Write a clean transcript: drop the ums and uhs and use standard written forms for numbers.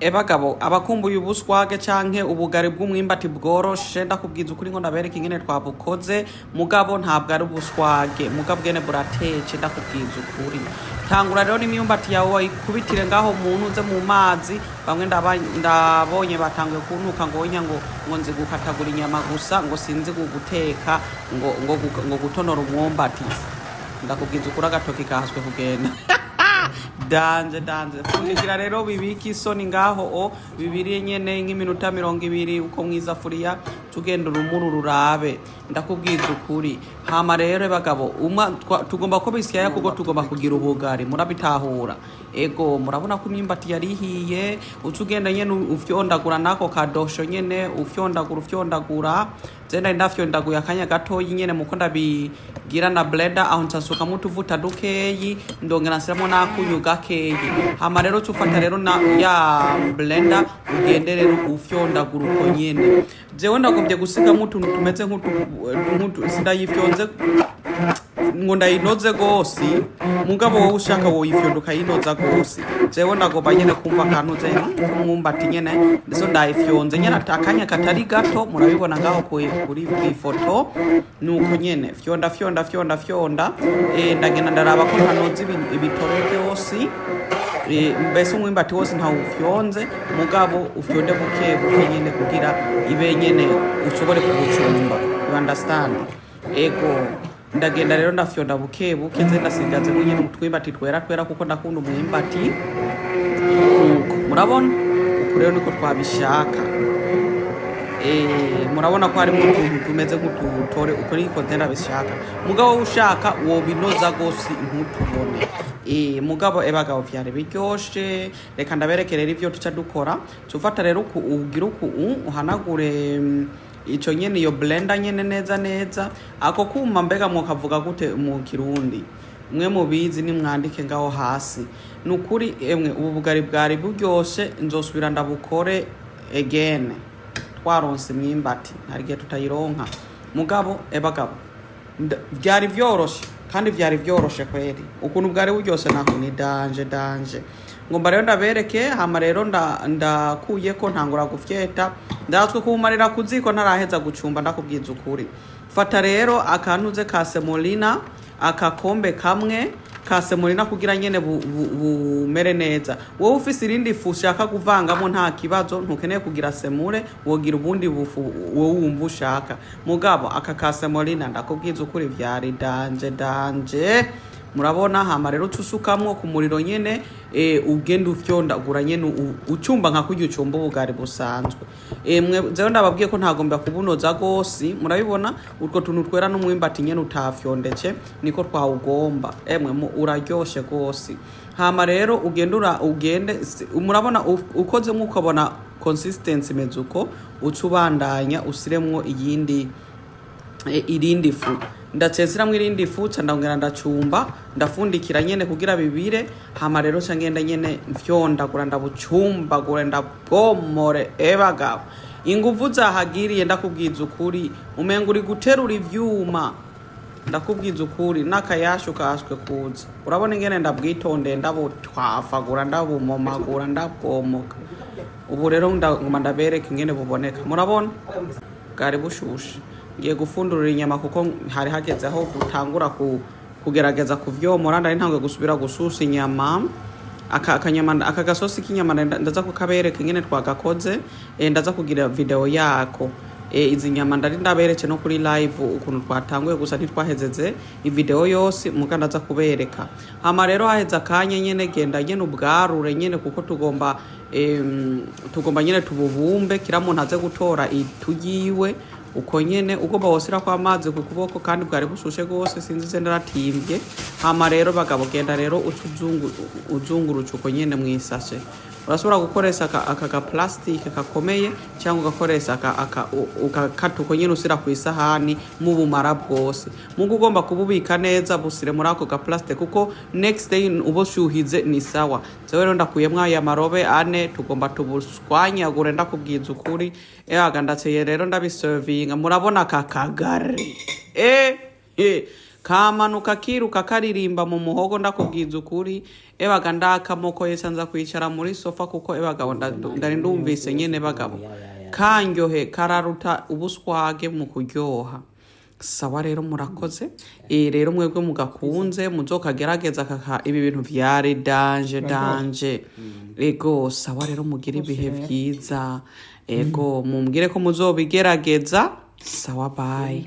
Ebagabo abakumbuye ubuswage canke ubugari bw'umwimbati bworoshe ndakubwiza ukuri ngo ndabereka ingene twabukoze mugabo ntabwo ari ubuswage mugabo bwene buratece ndakubwiza ukuri tangura rero n'imyumbati yawe wayikubitire ngaho muntu uze mu mazi bamwe ndabonye batanguye kuntuka ngo onya ngo nzi gukatagura inyama gusa ngo sinzi guteka ngo gutonora umwumbati ndakubwiza ukuri agatoki kahaswe kugenda danje fundikira rero bibiki isoni ngaho o bibiri nyene nk'iminota 20 uko mwizafuriya tugenda urumuru rurabe ndakubwiza ukuri hama rero bagabo tugomba ko bisya kuko tugomba kugira ubugari murabitahura ego murabona ko imyimbati yarihiye utugenda nyene ufyondagura nako kadosho nyene ufyondagura zenda ndafyondaguye akanya gato nyene muko ndabigira na blender aho nsasuka mutuvuta dukeyi ndongera nsiramo nakunyu gakeyi hama rero tufata rero na ya blender ugende rero ufyondagura uko nyene jewe ndagomvye gusiga mutuntu tumeze nk'utu sindayifyonze ngo ndayinoze gose mugabo wowe ushaka woyifyondoka yinoza gose jewe ndagomba nyene kumva kantu ze umwumbati nyene ndizo ndayifyonze nyene atakanya katari gato murabibona ngaho kuri ifoto nuko nyene fyonda ndagenda ndaraba ko ntanoze ibitoro byose mbese umwimbati wose ntawufyonze mugabo ufyonde buke nyene kugira ibe nyene ushobore kugucumba you understand ego ndagenda rero ndafyonda buke nze ndasigaze nyene mutwimbati twera kuko ndakunda umwimbati murabona uko rero niko twabishaka murabona ko hari utuntu tumeze nk'ututore uko niko ndabishaka mugabo ushaka wo binoza gose nk'utubone mugabo ebagabo vyari biryoshe reka ndaberekerera ivyo tuca dukora tufata rero ugira uhanagure ico nyene iyo blender nyene neza ako kuma mbega mukavuga gute mu kirundi mwe mubizi ni mwandike ngaho hasi nukuri emwe ubu bugari bwari buryoshe nzosubira ndabukore again twaronse imyimbati harigihe tutayironka mugabo ebagabo byari vyoroshe kandi vyari vyoroshe kweri ukuntu bwari buryoshe naho ni danje ngomba rero ndabereke hama rero ndakuye ko ntangura gufyeta ndatswe kumarira kuziko ntaraheza gucumba ndakubwiza ukuri fata rero akanuze ka semolina akakombe kamwe ka semolina kugira nyene bumere neza wowe ufise irindi fu ushaka kuvangamo nta kibazo ntukeneye kugira semure wogira ubundi bufu wowe wumva ushaka mugabo aka ka semolina ndakubwiza ukuri vyari danje murabona hama rero tusukamwo ku muriro nyene ugenda ufyondagura nyene ucumba nka kurya ucumba ubugari busanzwe mwe zewe ndababwiye ko ntagomba kubunoza gose murabibona utwo tuntu twera n'umwimbati nyene utafyondeke niko twawugomba uraryoshe gose hama rero ugende murabona ukoze nk'ukabona consistency mezuko ucubandanya usiremwo irindi fu ndacezera irindi fu ndongera ndacumba ndafundikira nyene kugira bibire hama rero ngenda nyene mfyondagura ndabucumbagura ndabwomore ebagabo inguvu zahagiriye ndakubwiza ukuri umenga uri guterura ivyuma ndakubwiza ukuri nakayashu kaswe kuza urabona ingene ndabwitonde ndabutwafagura ndabumomagura ndabwomoka ubu rero ngoma ndabereka ingene buboneka murabona bwari bushushe ngiye gufundurira inyama kuko hari hageze aho gutangura kugerageza kuvyomora ndari ntangwe gusubira gususa inyama aka gasosi k'inyama ndaza kukabereka ingene twagakoze ndaza kugira video yako izi nyama ndari ndabereke no kuri live ukuntu twatanguye gusa ntitwahezeze ivideo yose muga ndaza kubereka hama rero haheza kanya nyene genda nyene ubwarure nyene kuko tugomba nyene tububumbe kira muntu aze gutora itugiwe uko nyene ugomba wosira kwa amazi ku kuboko kandi bwari bushushe gose sinzi ndaratimbye hama rero bagabo genda rero uzunguruca uko nyene mwisashe urashobora gukoresha aka plastic kakomeye cyangwa ugakoresha ukakata uko nyene usira ku isahani mu bumara bwose mugo ugomba kububika neza busire muri ako plastic kuko next day uboshuhize ni sawa zewe rero ndakuyemwa ya marobe ane tugomba tubuswanyagure ndakubwiza ukuri ndatseye rero ndabiservinga murabona kakagari kamanuka kiruka karirimba mu muhogo ndakubwiza ukuri ebaga ndakamoko yesanza kwicara muri sofa kuko ebagabo ndari ndumvise nyene bagabo kanyohe kararuta ubuswage mu kuryoha. Sawa rero murakoze rero mwebwe mugakunze muzokagerageza kaka ibi bintu vyari danje ego. Sawa rero mugira ibihe vyiza ego, mumbwire ko muzobigerageza. Sawa bye.